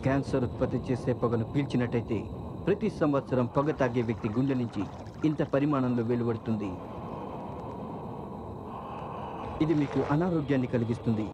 Cancer ఉత్పత్తి చేసే పొగను పీల్చినట్టయితే ప్రతి సంవత్సరం పొగ తాగే వ్యక్తి గుండె నుంచి ఇంత పరిమాణంలో వెలువడుతుంది. ఇది మీకు అనారోగ్యాన్ని కలిగిస్తుంది.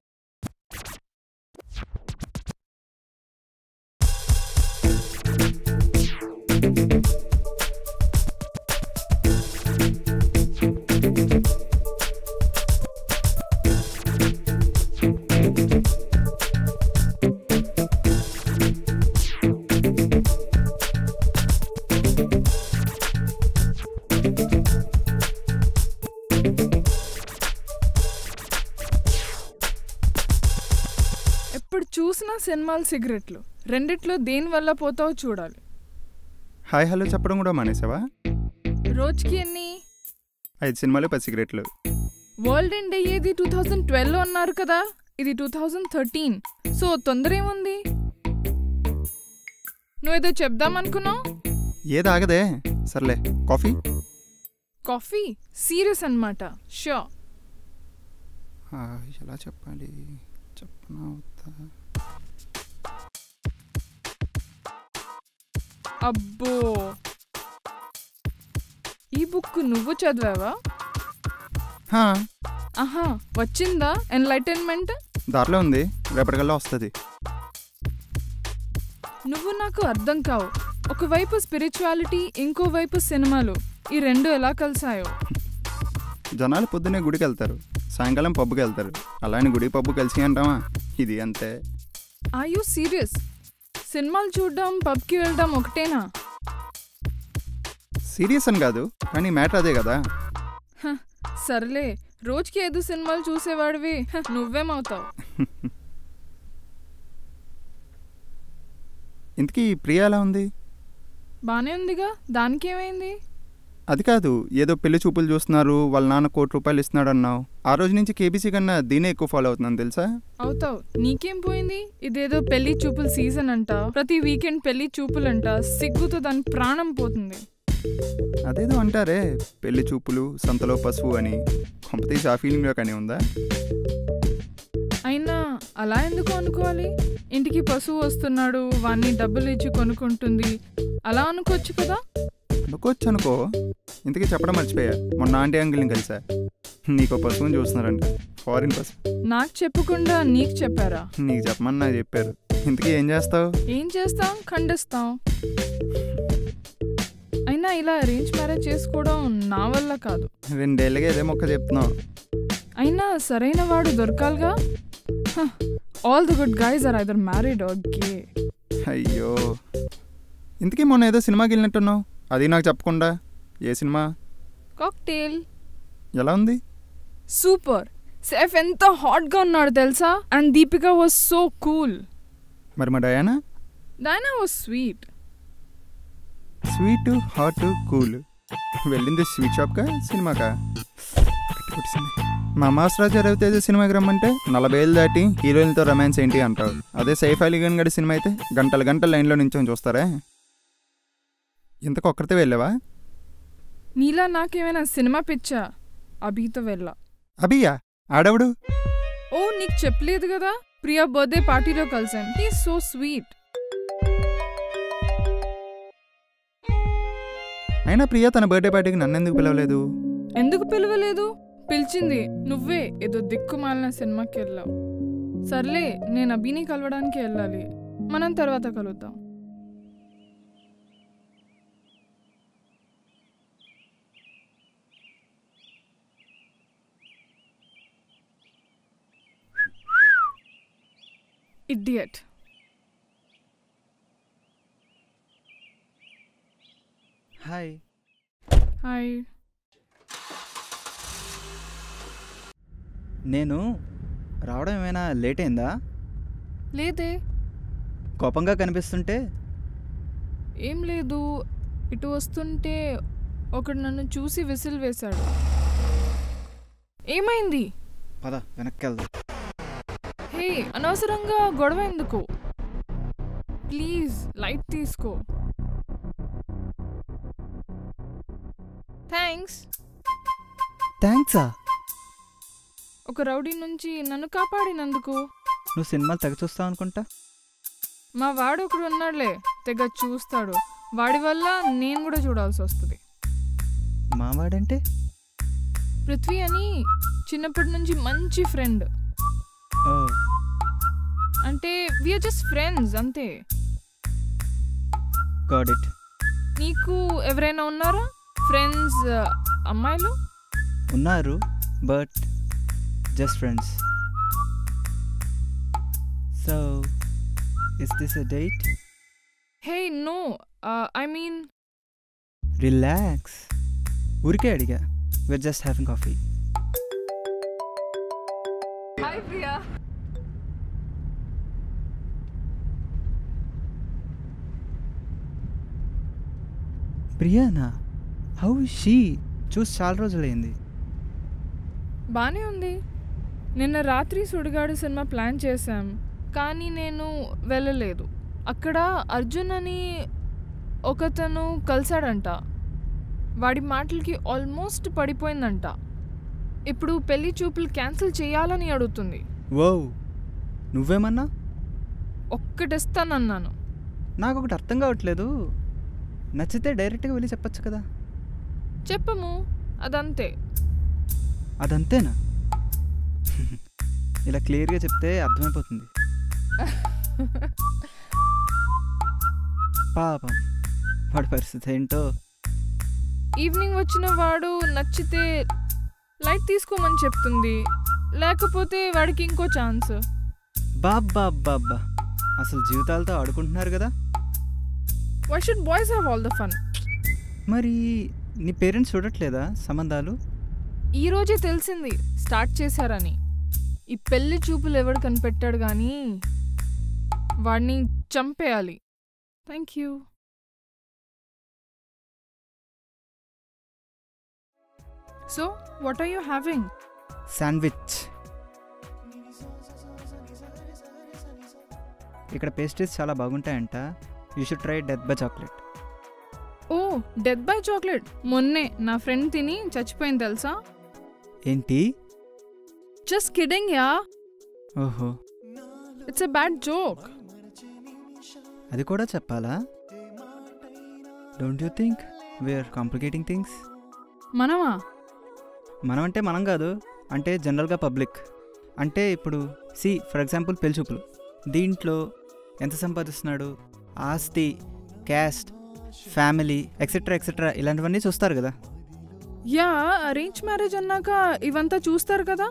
చూసిన సినిమాలు సిగరెట్లు రెండిట్లో దేని వల్ల పోతావో చూడాలి. హాయ్ హలో చెప్పడం కూడా మానేసావా? రోజుకి ఎన్ని? 5 సినిమాలు 10 సిగరెట్లు. వరల్డ్ ఎండ్ అయ్యేది 2012లో అన్నారు కదా, ఇది 2013. సో తొందర ఏముంది? నువ్వేదో చెప్దామనుకున్నావు. ఏది ఆగదే. సర్లే, కాఫీ. కాఫీ సీరియస్ అన్నమాట. షో ఎలా చెప్పాలి, చెప్పనా? అబ్బో, ఈ బుక్ నువ్వు చదివావా? ఆహా, వచ్చిందా ఎన్లైటన్మెంట్? దారిలో ఉంది, రేపటికల్లా వస్తుంది. నువ్వు నాకు అర్థం కావు. ఒకవైపు స్పిరిచువాలిటీ, ఇంకోవైపు సినిమాలు. ఈ రెండు ఎలా కలిసాయో? జనాలు పొద్దున్నే గుడికి వెళ్తారు, సాయంకాలం పబ్కి వెళ్తారు. అలానే గుడి పబ్బు కలిసి అంటావా? ఇది అంతే. Are you serious? సినిమాలు చూడడం, పబ్కి వెళ్ళడం ఒకటేనా? సీరియస్ అని కాదు, కానీ మ్యాటర్ అదే కదా. సర్లే, రోజుకి 5 సినిమాలు చూసేవాడివి నువ్వేమవుతావు? ఇంతకీ ప్రియా ఎలా ఉంది? బానే ఉందిగా, దానికేమైంది? అది కాదు, ఏదో పెళ్లి చూపులు చూస్తున్నారు, వాళ్ళ నాన్న ₹1,00,00,000 ఇస్తున్నాడు అన్నావు. ఆ రోజు నుంచి కేబీసీ కన్నా దీనే ఎక్కువ ఫాలో అవుతున్నాను తెలుసా? అవుతావు, నీకేం పోయింది? ఇదేదో పెళ్లి చూపుల సీజన్ అంట, ప్రతి వీకెండ్ పెళ్లి చూపులంట. సిగ్గుతో దాని ప్రాణం పోతుంది. అదేదో అంటారే, పెళ్లి చూపులు సంతలో పసుపు అని. కంపతీసి ఆ ఫీలింగ్లో కానీ ఉందా? అయినా అలా ఎందుకు అనుకోవాలి? ఇంటికి పశువు వస్తున్నాడు, వాణ్ణి డబ్బులు ఇచ్చి కొనుక్కుంటుంది, అలా అనుకోవచ్చు కదా. అనుకో. ఇంతకీ చెప్పడం మర్చిపోయా, మొన్న ఆంటీ అంకుల్ని కలిసా. నీకో పశువుని చూస్తున్నారంట, ఫారిన్ పశువు. నాకు చెప్పకుండా నీకు చెప్పారా? నీకు చెప్పమని నాకు చెప్పారు. ఇంతకీ ఏం చేస్తావు? ఏం చేస్తాం, ఖండిస్తాం. అయినా ఇలా అరేంజ్ మ్యారేజ్ చేసుకోవడం నా వల్ల కాదు. 2 ఏళ్ళగా ఇదే మొక్క చెప్తున్నావు. అయినా సరైన వాడు దొరకాలిగా. All the good guys are either married or gay. అయ్యో, ఇంతకీ మొన్న ఏదో సినిమాకి వెళ్ళినట్టున్నావు, అది నాకు చెప్పకుండా. ఏ సినిమా? కాక్టైల్. ఎలా ఉంది? సూపర్. సేఫ్ ఎంత హాట్గా ఉన్నాడు తెలుసా, and Deepika was so cool. మరి మా Diana? Diana was sweet. Sweet, hot, cool. వెళ్ళింది స్వీట్ షాప్కా సినిమాకా? మా మాస్రాజా రవితేజ సినిమాకి రమ్మంటే 40 ఏళ్ళు దాటి హీరోయిన్తో రొమాన్స్ ఏంటి అంటావు. అదే సైఫ్ అలీ ఖాన్ గడి సినిమా అయితే గంటల లైన్లో నించొని చూస్తారా? ఇంతకు ఒక్కరితే వెళ్ళావా? నీలా నాకేమైనా సినిమా పిచ్చా? అభితో వెళ్ళా. అభియా? ఆడవుడు? ఓ, నీకు చెప్పలేదు కదా, ప్రియా బర్త్డే పార్టీలో కలిసాం. He is so sweet. అయినా ప్రియా తన బర్త్డే పార్టీకి నన్ను ఎందుకు పిలవలేదు? ఎందుకు పిలవలేదు? పిలిచింది నువ్వే. ఏదో దిక్కుమాలిన సినిమాకి వెళ్ళావు. సర్లే, నేను అభిని కలవడానికి వెళ్ళాలి. మనం తర్వాత కలుద్దాం. Idiot. హాయ్. హాయ్. నేను రావడం ఏమైనా లేట్ అయిందా? లేదే. కోపంగా కనిపిస్తుంటే? ఏం లేదు, ఇటు వస్తుంటే ఒకడు నన్ను చూసి విసిల్ వేశాడు. ఏమైంది? పద వెనక్కి వెళ్దాం. హే, అనవసరంగా గొడవ ఎందుకు? ప్లీజ్ లైట్ తీసుకో. థ్యాంక్సా? ఒక రౌడీ నుంచి నన్ను కాపాడినందుకు. నువ్వు సినిమాలు తెగ చూస్తావు అనుకుంటా. మా వాడు ఒకడు ఉన్నాడులే, తెగ చూస్తాడు. వాడి వల్ల నేను కూడా చూడాల్సి వస్తుంది. మావాడంటే? పృథ్వీ అని చిన్నప్పటి నుంచి మంచి ఫ్రెండ్. ఓ అంటే వీఆర్ జస్ట్ ఫ్రెండ్స్ అంతే. Got it. నీకు ఎవరైనా ఉన్నారా ఫ్రెండ్స్ అమ్మాయిలు? ఉన్నారు, but just friends. So is this a date? Hey no, I mean relax, ఊరికే అడిగా. we're just having coffee. Hi Priya. ప్రియానా? How is she? చూసి చాలా రోజులైంది. బానే ఉంది. నిన్న రాత్రి సుడిగాడు సినిమా ప్లాన్ చేశాం, కానీ నేను వెళ్ళలేదు. అక్కడ అర్జున్ అని ఒకతను కలిశాడంట. వాడి మాటలకి ఆల్మోస్ట్ పడిపోయిందంట. ఇప్పుడు పెళ్లి చూపులు క్యాన్సిల్ చేయాలని అడుగుతుంది. ఓ, నువ్వేమన్నా? ఒక్కటిస్తానన్నాను. నాకు ఒకటి అర్థం కావట్లేదు. నచ్చితే డైరెక్ట్గా వెళ్ళి చెప్పచ్చు కదా. చెప్పము, అదంతే. అదంతేనా? ఇలా క్లియర్గా చెప్తే అర్థమైపోతుంది. పాపం వాడి పరిస్థితి ఏంటో. ఈవినింగ్ వచ్చిన వాడు నచ్చితే లైట్ తీసుకోమని చెప్తుంది, లేకపోతే వాడికి ఇంకో ఛాన్స్. బాబ్బా అబ్బా, అసలు జీవితాలతో ఆడుకుంటున్నారు కదా. Why should boys have all the fun? మరి నీ పేరెంట్స్ చూడట్లేదా సంబంధాలు? ఈరోజే తెలిసింది స్టార్ట్ చేశారని. ఈ పెళ్లి చూపులు ఎవడు కనిపెట్టాడు కానీ వాడిని చంపేయాలి. Thank you. So what are you having? Sandwich. ఇక్కడ పేస్ట్రీస్ చాలా బాగుంటాయంట. You should try death by chocolate. Oh, death by chocolate మొన్నే నా ఫ్రెండ్ తిని చచ్చిపోయింది తెలుసా? ఏంటి? Just kidding yeah. ఓహో, ఇట్స్ ఎ బ్యాడ్ జోక్. అది కూడా చెప్పాలా? Don't you think we're complicating things? మనమా? మనం అంటే మనం కాదు, అంటే జనరల్గా పబ్లిక్. అంటే ఇప్పుడు ఫర్ ఎగ్జాంపుల్ పెళ్లి చూపులు. దీంట్లో ఎంత సంపాదిస్తున్నాడు, ఆస్తి, క్యాస్ట్, ఫ్యామిలీ ఎక్సెట్రా ఎక్సెట్రా ఇలాంటివన్నీ చూస్తారు కదా. యా, అరేంజ్ మ్యారేజ్ అన్నాక ఇవంతా చూస్తారు కదా.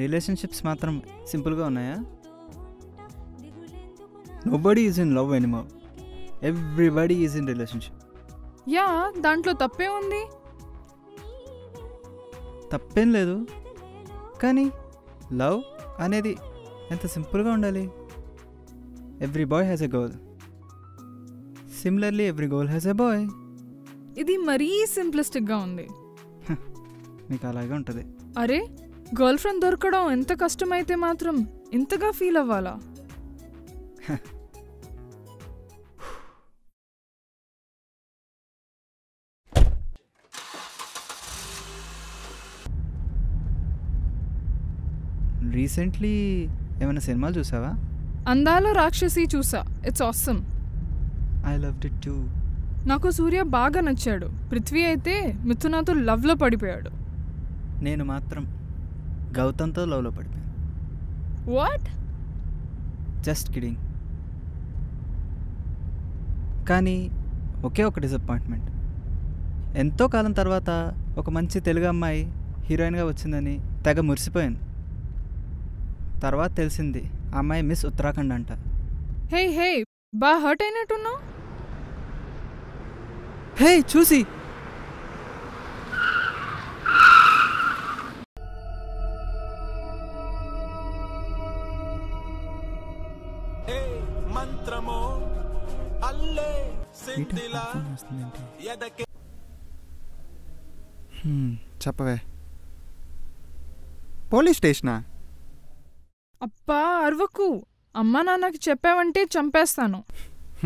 రిలేషన్షిప్స్ మాత్రం సింపుల్గా ఉన్నాయా? Nobody is in love anymore, everybody is in relationship. Yeah, దాంట్లో తప్పే ఉంది. తప్పేం లేదు, కానీ లవ్ అనేది ఎంత సింపుల్గా ఉండాలి. Every boy has a girl, similarly every girl has a boy. ఇది మరీ సింప్లిస్టిక్గా ఉంది. మీకు అలాగే ఉంటుంది. అరే, గర్ల్ ఫ్రెండ్ దొరకడం ఎంత కష్టమైతే మాత్రం ఇంతగా ఫీల్ అవ్వాలా? రీసెంట్లీ ఏమైనా సినిమాలు చూసావా? అందాల రాక్షసి చూసా. It's awesome. I loved it two. నాకు సూర్య బాగా నచ్చాడు. పృథ్వీ అయితే మిథునాతో లవ్లో పడిపోయాడు. నేను మాత్రం గౌతమ్తో లవ్లో పడిపోయాను. వాట్? Just kidding. కానీ ఒకే ఒక డిసప్పాయింట్మెంట్. ఎంతో కాలం తర్వాత ఒక మంచి తెలుగు అమ్మాయి హీరోయిన్గా వచ్చిందని తెగ మురిసిపోయాను. తర్వాత తెలిసింది ఆ అమ్మాయి మిస్ ఉత్తరాఖండ్ అంట. హే హే, బా హర్ట్ అయినట్టున్నావు. హే చూసి మంత్రమో అల్లే సిందిలా చెప్పవే. పోలీస్ స్టేషనా? అబ్బా అరవకు. అమ్మా నాన్నకి చెప్పావంటే చంపేస్తాను.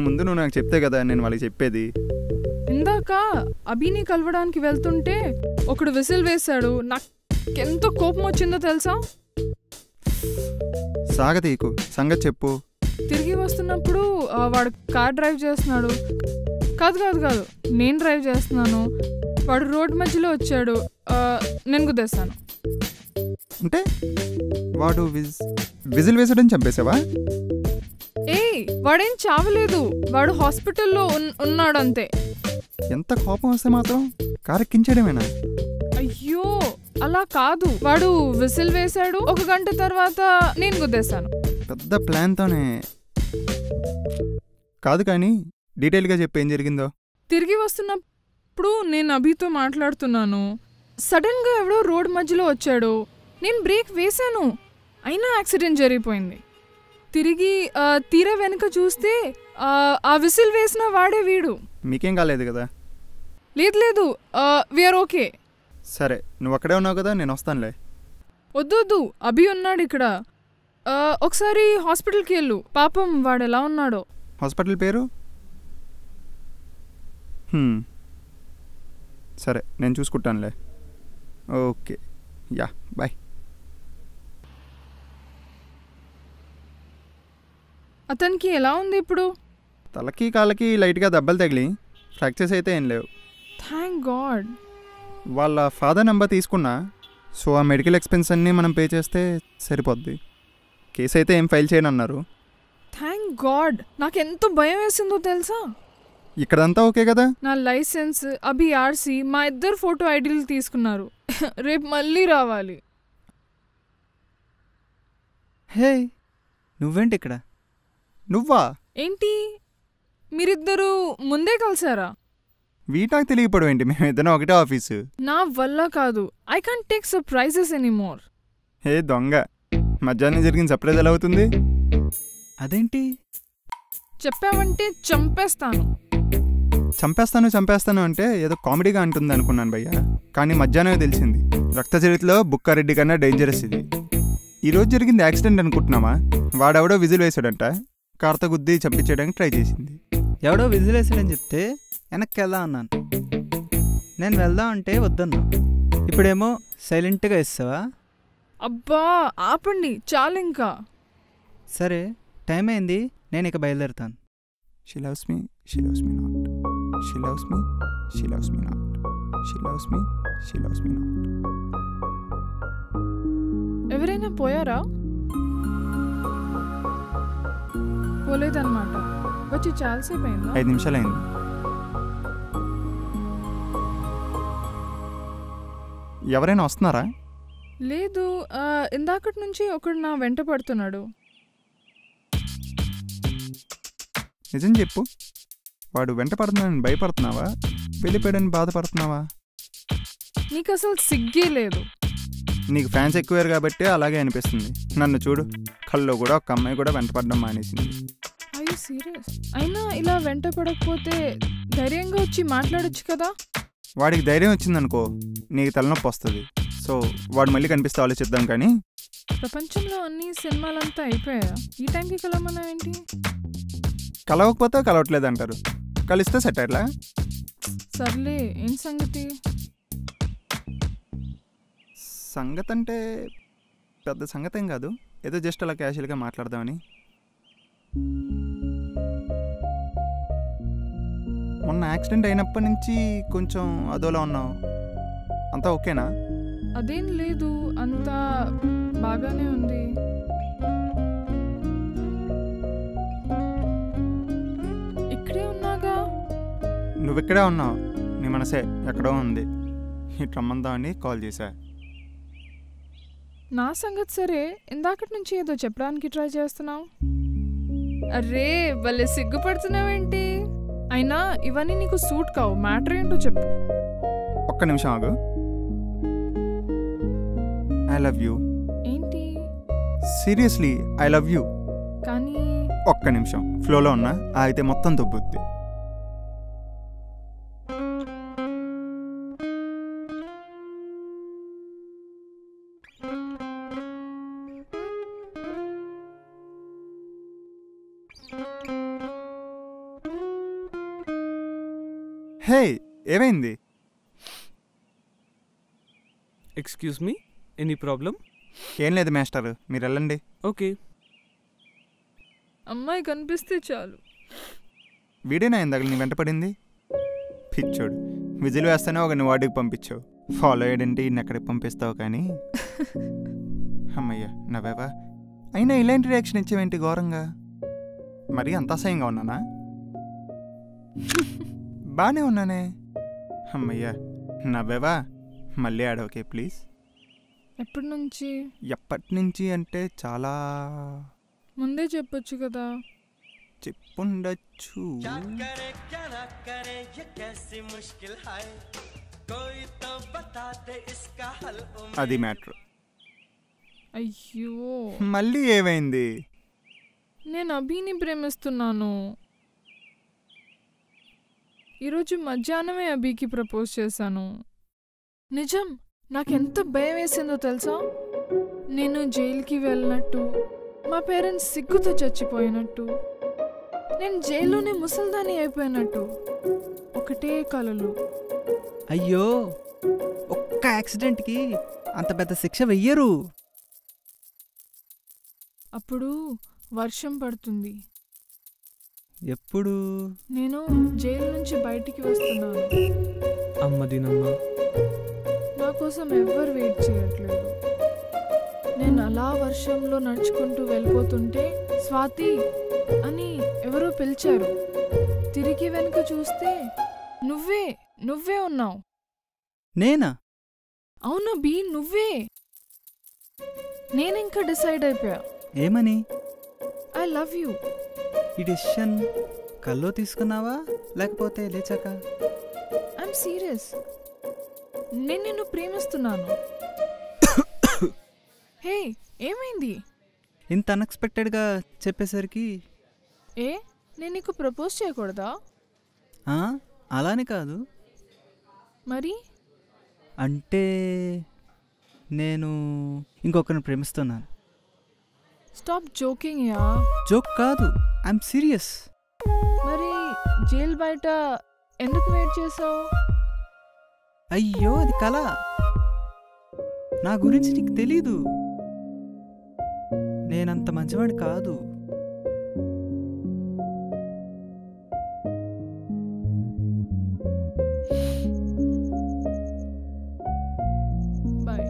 ముందు నువ్వు నాకు చెప్తే కదా నేను వాళ్ళకి చెప్పేది. ఇందాక అభిని కలవడానికి వెళ్తుంటే ఒకడు విసిల్ వేశాడు. నాకెంతో కోపం వచ్చిందో తెలుసా? సాగతీకు, సంగతి చెప్పు. తిరిగి వస్తున్నప్పుడు వాడు కార్ డ్రైవ్ చేస్తున్నాడు. కాదు, నేను డ్రైవ్ చేస్తున్నాను. వాడు రోడ్ మధ్యలో వచ్చాడు. నేను గుద్దేస్తాను. అంటే వాడు విజిల్ వేసాడని చంపేసావా? వాడేం చావలేదు. వాడు హాస్పిటల్లో ఉన్నాడు అంతే. ఎంత కోపం వస్తే మాత్రం కారు ఎక్కించడమేనా? అయ్యో అలా కాదు. వాడు విసిల్ వేశాడు. 1 గంట తర్వాత నేను గుద్దేశాను. పెద్ద ప్లాన్తోనే. కాదు కానీ డీటెయిల్గా చెప్పి ఏం జరిగిందో. తిరిగి వస్తున్నప్పుడు నేను అభితో మాట్లాడుతున్నాను. సడన్గా ఎవడో రోడ్ మధ్యలో వచ్చాడు. నేను బ్రేక్ వేశాను, అయినా యాక్సిడెంట్ జరిగిపోయింది. తిరిగి తీరా వెనుక చూస్తే ఆ విసిల్ వేసిన వాడే వీడు. మీకేం కాలేదు కదా? లేదు, వీఆర్ ఓకే. సరే, నువ్వు అక్కడే ఉన్నావు కదా, నేను వస్తానులే. వద్దు, అభి ఉన్నాడు ఇక్కడ. ఒకసారి హాస్పిటల్కి వెళ్ళు. పాపం వాడు ఎలా ఉన్నాడో. హాస్పిటల్ పేరు? సరే, నేను చూసుకుంటానులే. Okay, yeah, bye. అతనికి ఎలా ఉంది ఇప్పుడు? తలకి కాళ్ళకి లైట్గా దెబ్బలు తగిలి, ఫ్రాక్చర్స్ అయితే ఏం లేవు. Thank God. వాళ్ళ ఫాదర్ నెంబర్ తీసుకున్నా, సో ఆ మెడికల్ ఎక్స్పెన్స్ అన్నీ మనం పే చేస్తే సరిపోద్ది. కేసు అయితే ఏం ఫైల్ చేయనన్నారు. Thank God. నాకెంతో భయం వేసిందో తెలుసా? ఇక్కడంతా ఓకే కదా? నా లైసెన్స్, అభి ఆర్సీ, మా ఇద్దరు ఫోటో ఐడీలు తీసుకున్నారు. రేపు మళ్ళీ రావాలి. హే, నువ్వేంటి ఇక్కడ? నువ్వా? ఏంటి, మీరిద్దరూ ముందే కలిసారా? వీటాకు తెలియపడం ఏంటి? మేమిద్దరం ఒకటే ఆఫీసు. నా వల్ల కాదు. I can't take surprises anymore. Hey దొంగ, మధ్యాహ్నం జరిగిన సర్ప్రైజ్ ఎలా అవుతుంది? అదేంటి? చెప్పావంటే చంపేస్తాను. చంపేస్తాను అంటే ఏదో కామెడీగా అంటుంది అనుకున్నాను భయ్య. కానీ మధ్యాహ్నమే తెలిసింది, రక్త చరిత్రలో బుక్కారెడ్డి కన్నా డేంజరస్ ఇది. ఈరోజు జరిగింది యాక్సిడెంట్ అనుకుంటున్నావా? వాడెవడో విజిల్ వేసాడంట, కార్త గుద్ది చంపించడానికి ట్రై చేసింది. ఎవడో విజిల్ వేసాడని చెప్తే వెనక్కి వెళ్దాం అన్నాను. నేను వెళ్దాం అంటే వద్దన్నా. ఇప్పుడేమో సైలెంట్గా ఇస్తావా? అబ్బా ఆపండి చాలు ఇంకా. సరే, టైం అయింది, నేను ఇక బయలుదేరుతాను. She loves me, she loves me not. She loves me, she loves me not. She loves me, she loves me not. ఎవరైనా పోయారా? పోలేదన్నమాట. వచ్చి చాలాసేపు అయిందా? 5 నిమిషాలు అయింది. ఎవరైనా వస్తున్నారా? లేదు, ఇందాకటి నుంచి ఒకడు నా వెంట పడుతున్నాడు. నిజం చెప్పు, వాడు వెంట పడుతున్నాడని భయపడుతున్నావా, వెళ్ళిపోయాడని బాధపడుతున్నావా? నీకు అసలు సిగ్గే లేదు. నీకు ఫ్యాన్స్ ఎక్కువారు కాబట్టి అలాగే అనిపిస్తుంది. నన్ను చూడు, కల్లో కూడా ఒక అమ్మాయి కూడా వెంట పడడం మానేసింది. అయ్యో సీరియస్? అయినా ఇలా వెంట పడకపోతే ధైర్యంగా వచ్చి మాట్లాడొచ్చు కదా. వాడికి ధైర్యం వచ్చిందనుకో, నీకు తలనొప్పి వస్తుంది. సో వాడు మళ్ళీ కనిపిస్తే ఆలోచిద్దాం. కానీ ప్రపంచంలో అన్ని సినిమాలంతా అయిపోయా, ఈ టైంకి కలవమన్నా ఏంటి? కలవకపోతే కలవట్లేదు అంటారు, కలిస్తే సెటైర్లా? సర్లే, ఏం సంగతి? సంగతి అంటే పెద్ద సంగతి ఏం కాదు, ఏదో జస్ట్ అలా క్యాషువల్గా మాట్లాడదామని. మొన్న యాక్సిడెంట్ అయినప్పటి నుంచి కొంచెం అదోలా ఉన్నావు, అంతా ఓకేనా? అదేం లేదు, అంతా బాగానే ఉంది. ఇక్కడే ఉన్నాగా. నువ్వెక్కడే ఉన్నావు, నీ మనసే ఎక్కడో ఉంది. ఇటు రమ్మందామని కాల్ చేశా. నా సంగతి సరే, ఇందాకటి నుంచి ఏదో చెప్పడానికి ట్రై చేస్తున్నావు. అరే భలే సిగ్గుపడుతున్నావేంటి? అయినా ఇవన్నీ నీకు సూట్ కావు. మ్యాటర్ ఏంటో చెప్పు. ఒక్క నిమిషం ఆగు. I love you. ఏంటి? Seriously I love you. కానీ ఒక్క నిమిషం, ఫ్లోలో ఉన్నా, అయితే మొత్తం దొబ్బుద్ది. హే, ఏమైంది? Excuse me, any problem? ఏం లేదు మాస్టర్, మీరు వెళ్ళండి. ఓకే. అమ్మాయి కనిపిస్తే చాలు. వీడేనా ఇందాక నీ వెంట పడింది? పిచ్చోడు, విజిల్ వేస్తానే ఒకరిని వార్డుకి పంపించావు. ఫాలో అయ్యాడంటే ఈయన ఎక్కడికి పంపిస్తావు కానీ. అమ్మయ్యా నవ్వేవా? అయినా ఇలాంటి రియాక్షన్ ఇచ్చేవేంటి ఘోరంగా? మరీ అంత అసహ్యంగా ఉన్నానా? బాగానే ఉన్నానే. అమ్మయ్యా నవ్వేవా? మళ్ళీ ఆడవకే ప్లీజ్. ఎప్పటి నుంచి? ఎప్పటి నుంచి అంటే చాలా ముందే చెప్పొచ్చు కదా. చెప్పుండొచ్చు. అది మ్యాటర్. అయ్యో, మళ్ళీ ఏమైంది? నేను అభిని ప్రేమిస్తున్నాను. ఈరోజు మధ్యాహ్నమే అభికి ప్రపోజ్ చేశాను. నిజం, నాకెంత భయం వేసిందో తెలుసా? నేను జైలుకి వెళ్ళినట్టు, మా పేరెంట్స్ సిగ్గుతో చచ్చిపోయినట్టు, నేను జైల్లోనే ముసల్దాని అయిపోయినట్టు. ఒకటే కలలు. అయ్యో, ఒక్క యాక్సిడెంట్కి అంత పెద్ద శిక్ష వెయ్యరు. అప్పుడు వర్షం పడుతుంది. ఎప్పుడు? నేను జైలు నుంచి బయటికి వస్తున్నాను. అమ్మ దీనమ్మ. నా కోసం ఎవ్వరు వెయిట్ చేయట్లేదు. నేను అలా వర్షంలో నడుచుకుంటూ వెళ్ళిపోతుంటే స్వాతి అని ఎవరో పిలిచారు. తిరిగి వెనుక చూస్తే నువ్వే ఉన్నావు. నేనా? అవునా బి, నువ్వే. నేనింకా డిసైడ్ అయిపోయా. ఏమని? I love you. ఈ డెసిషన్ కల్లో తీసుకున్నావా లేకపోతే లేచాక? I'm serious. నేను నిన్ను ప్రేమిస్తున్నాను. హే, ఏమైంది? ఇంత అన్ఎక్స్పెక్టెడ్గా చెప్పేసరికి. నేను నీకు ప్రపోజ్ చేయకూడదా? అలానే కాదు. మరి? అంటే నేను ఇంకొకరిని ప్రేమిస్తున్నాను. Stop joking yeah. జోక్ కాదు, ఐఎమ్ సీరియస్. మరి జైలు బయట ఎందుకు వెయిట్ చేసావు? అయ్యో, అది కళ. నా గురించి నీకు తెలీదు. నేనంత మంచివాడి కాదు. బాయ్.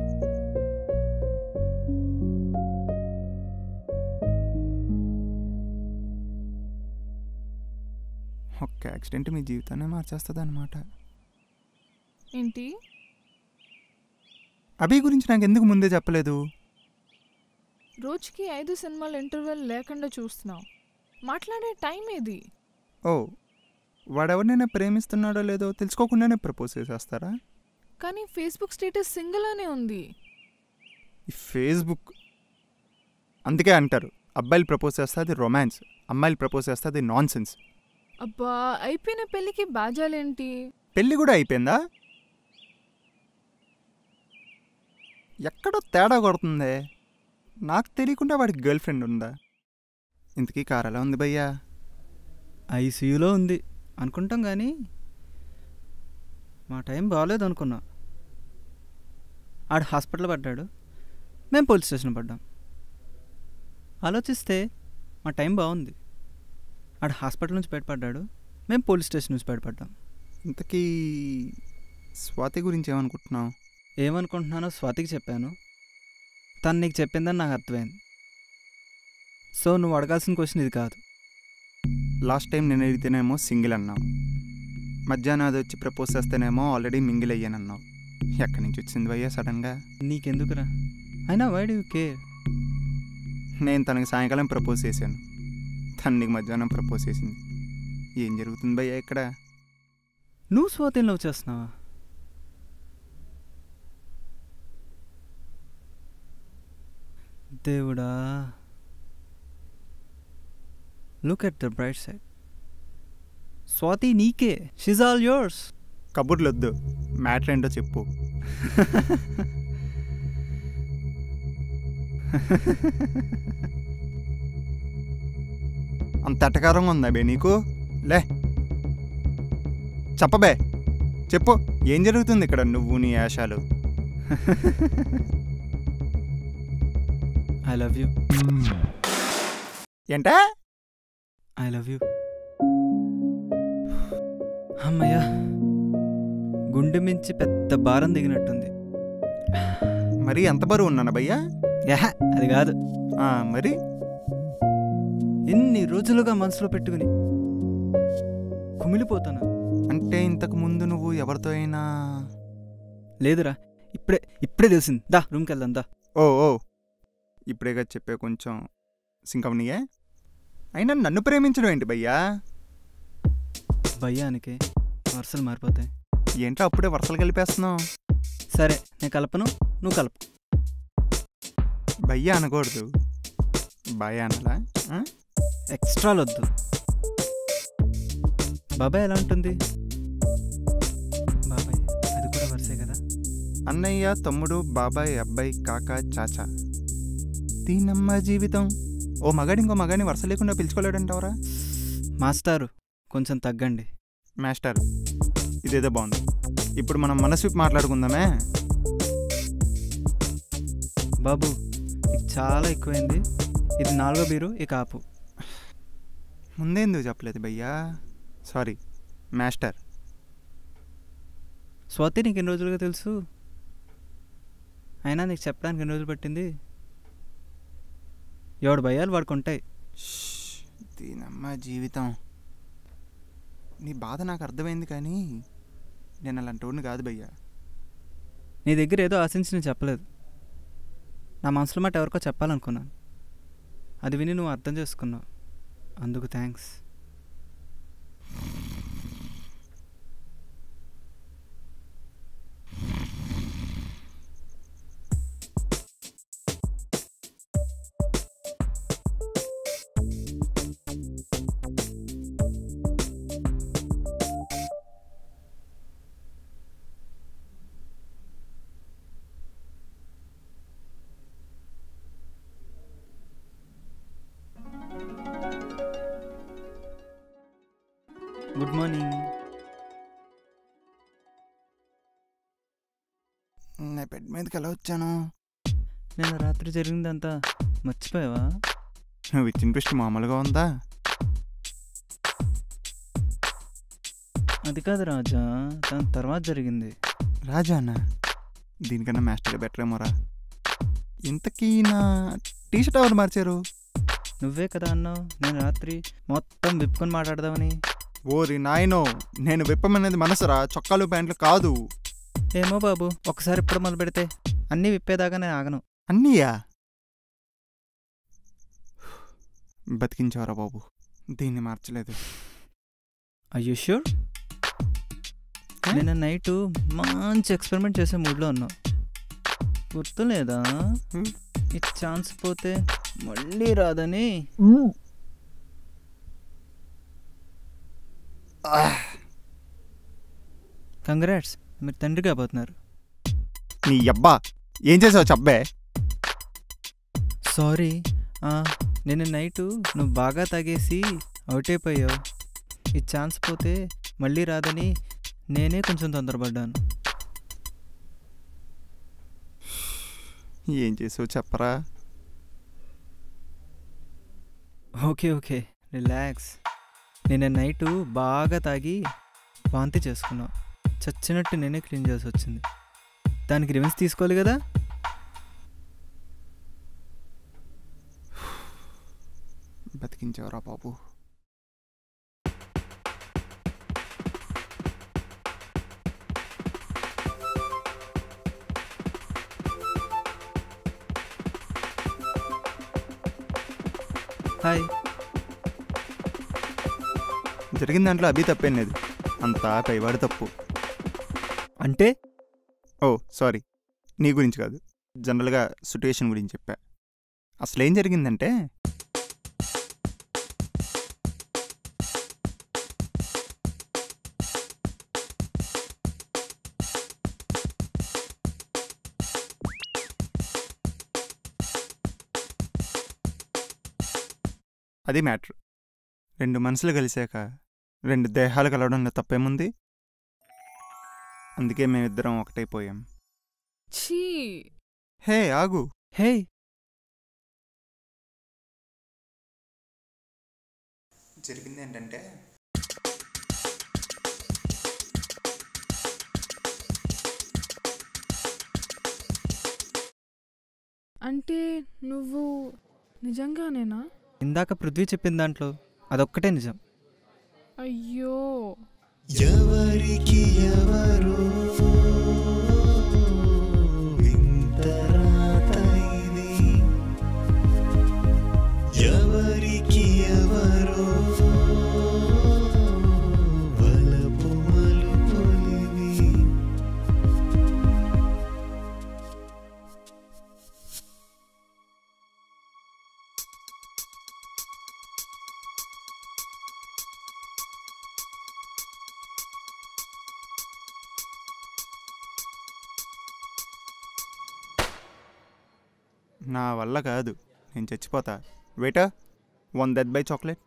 ఒక్క యాక్సిడెంట్ మీ జీవితాన్ని మార్చేస్తుంది అన్నమాట. ఏంటి? అభి గురించి నాకు ఎందుకు ముందే చెప్పలేదు? రోజుకి 5 సినిమాలు ఇంటర్వెల్ లేకుండా చూస్తున్నావు. మాట్లాడే టైం ఏది? ఓ, వాడెవరినైనా ప్రేమిస్తున్నాడో లేదో తెలుసుకోకుండానే ప్రపోజ్ చేసేస్తారా? కానీ ఫేస్బుక్ స్టేటస్ సింగిల్ అనే ఉంది. ఈ ఫేస్బుక్ అందుకే అంటారు, అబ్బాయిలు ప్రపోజ్ చేస్తే అది రొమాన్స్, అమ్మాయిలు ప్రపోజ్ చేస్తే అది నాన్ సెన్స్. అబ్బా, అయిపోయిన పెళ్ళికి బాజాలేంటి? పెళ్ళి కూడా అయిపోయిందా? ఎక్కడో తేడా కొడుతుందే. నాకు తెలియకుండా వాడికి గర్ల్ ఫ్రెండ్ ఉందా? ఇంతకీ కార్ ఎలా ఉంది భయ్యా? ఐసీయూలో ఉంది అనుకుంటాం, కానీ మా టైం బాగోలేదు అనుకున్నా. ఆడు హాస్పిటల్ పడ్డాడు, మేము పోలీస్ స్టేషన్ పడ్డాం. ఆలోచిస్తే మా టైం బాగుంది. ఆడు హాస్పిటల్ నుంచి బయటపడ్డాడు, మేము పోలీస్ స్టేషన్ నుంచి బయటపడ్డాం. ఇంతకీ స్వాతి గురించి ఏమనుకుంటున్నావు? ఏమనుకుంటున్నానో స్వాతికి చెప్పాను, తను నీకు చెప్పిందని నాకు అర్థమైంది. సో నువ్వు అడగాల్సిన క్వశ్చన్ ఇది కాదు. లాస్ట్ టైం నేను అడిగితేనేమో సింగిల్ అన్నావు, మధ్యాహ్నం అది వచ్చి ప్రపోజ్ చేస్తేనేమో ఆల్రెడీ మింగిల్ అయ్యానన్నావు. ఎక్కడి నుంచి వచ్చింది భయ్యా సడన్గా? నీకెందుకురా? అయినా వై డు యు కేర్? నేను తనకి సాయంకాలం ప్రపోజ్ చేశాను, తను నీకు మధ్యాహ్నం ప్రపోజ్ చేసింది. ఏం జరుగుతుంది భయ్యా ఇక్కడ? నువ్వు స్వాతిని లవ్ చేస్తున్నావా? దేవుడా, look at the bright side. Swathi నీకే, షీజ్ ఆల్ యోర్స్. కబుర్లు వద్దు, మ్యాటర్ ఏంటో చెప్పు. అంత ఎటకారంగా ఉందా బే నీకు? లే చెప్పబే, చెప్పు ఏం జరుగుతుంది ఇక్కడ? నువ్వు నీ యాషాలు. I love you. ఏంటా? I love you. అమ్మయ్యా, గుండె మించి పెద్ద భారం దిగినట్టుంది. మరి ఎంత బరువు ఉన్నాను భయ్యా? యహ, అది కాదు. మరి ఎన్ని రోజులుగా మనసులో పెట్టుకుని కుమిలిపోతాను. అంటే ఇంతకు ముందు నువ్వు ఎవరితో అయినా? లేదురా, ఇప్పుడే తెలిసింది. దా రూమ్కి వెళ్దాం దా. ఓ ఇప్పుడేగా చెప్పే కొంచెం సింకవనియే. అయినా నన్ను ప్రేమించడం ఏంటి భయ్యా? భయ్యానికి వరుసలు మారిపోతాయి. ఏంటో అప్పుడే వరుసలు కలిపేస్తున్నావు. సరే, నేను కలపను, నువ్వు కలపు. భయ్యా అనకూడదు, భయ్యా అనలా. ఎక్స్ట్రాలు వద్దు. బాబాయ్ ఎలా ఉంటుంది? బాబాయ్ అది కూడా వరుసే కదా. అన్నయ్య, తమ్ముడు, బాబాయ్, అబ్బాయి, కాకా, చాచా. దీనమ్మ జీవితం. ఓ మగాడి ఇంకో మగాడిని వరుస లేకుండా పిలుచుకోలేడంటావరా? మాస్టారు కొంచెం తగ్గండి. మాస్టర్, ఇదేదో బాగుంది. ఇప్పుడు మనం మనసు విప్పి మాట్లాడుకుందామే. బాబు, నీకు చాలా ఎక్కువైంది. ఇది 4వ బీరు, ఇక ఆపు. ముందేందుకు చెప్పలేదు భయ్యా? Sorry master. స్వాతి నీకు ఎన్ని రోజులుగా తెలుసు? అయినా నీకు చెప్పడానికి ఎన్ని రోజులు పట్టింది? ఎవడు భయాలు వాడుకుంటాయి. దీనమ్మ జీవితం. నీ బాధ నాకు అర్థమైంది, కానీ నేను అలాంటి వాడిని కాదు భయ్యా. నీ దగ్గర ఏదో ఆశించి నేను చెప్పలేదు. నా మనసులో మాట ఎవరికో చెప్పాలనుకున్నాను. అది విని నువ్వు అర్థం చేసుకున్నావు, అందుకు థ్యాంక్స్. Good morning. నేను బెడ్ మీదకి ఎలా వచ్చాను? నేను రాత్రి జరిగిందంతా మర్చిపోయావా? నువ్వు ఇచ్చిన ట్విస్ట్ మామూలుగా ఉందా? అది కాదు రాజా, దాని తర్వాత జరిగింది. రాజానా? దీనికన్నా మాస్టర్గా బెటర్ ఏమోరా. ఇంతకీ నా టీషర్ట్ ఎవరు మార్చారు? నువ్వే కదా అన్నావు నేను రాత్రి మొత్తం విప్పుకొని మాట్లాడదామని. ఓరి నాయనో, నేను విప్పమనేది మనసురా, చొక్కాలు ప్యాంట్లు కాదు. ఏమో బాబు, ఒకసారి ఇప్పుడు మొదలు పెడితే అన్నీ విప్పేదాకా నేను ఆగను. అన్నీయా? బతికించావరా బాబు, దీన్ని మార్చలేదు. Are you sure? నిన్న నైటు మంచి ఎక్స్పెరిమెంట్ చేసే మూడ్లో ఉన్నావు, గుర్తులేదా? ఈ ఛాన్స్ పోతే మళ్ళీ రాదని. కంగ్రాట్స్, మీరు తండ్రి కాబోతున్నారు. నీ అబ్బా, ఏం చేసావు చెప్పే? సారీ, నిన్న నైటు నువ్వు బాగా తాగేసి అవుట్ అయిపోయావు. ఈ ఛాన్స్ పోతే మళ్ళీ రాదని నేనే కొంచెం తొందరపడ్డాను. ఏం చేసావు చెప్పరా? Okay relax. నిన్న నైటు బాగా తాగి వాంతి చేసుకున్నావు. చచ్చినట్టు నేనే క్లీన్ చేసి వచ్చింది. దానికి రివెన్స్ తీసుకోవాలి కదా. బతికించావరా బాబు. హాయ్. జరిగిన దాంట్లో అభి తప్పేం లేదు, అంతా పైవాడు తప్పు. అంటే? ఓ సారీ, నీ గురించి కాదు, జనరల్గా సిట్యుయేషన్ గురించి చెప్పా. అసలేం జరిగిందంటే, అది మ్యాటర్. 2 మనసులు కలిసాక 2 దేహాలు కలవడంలో తప్పేముంది? అందుకే మేమిద్దరం ఒకటైపోయాం. ఛీ, హే ఆగు. హే, జరిగింది ఏంటంటే అంటే నువ్వు నిజంగానేనా? ఇందాక పృథ్వీ చెప్పిన దాంట్లో అదొక్కటే నిజం. అయ్యో, ఎవరికి ఎవరు వింత రాత ఇది, ఎవరికి ఎవరు వలపు మలుపులివి. నా వల్ల కాదు, నేను చచ్చిపోతా. Waiter, 1 death by chocolate.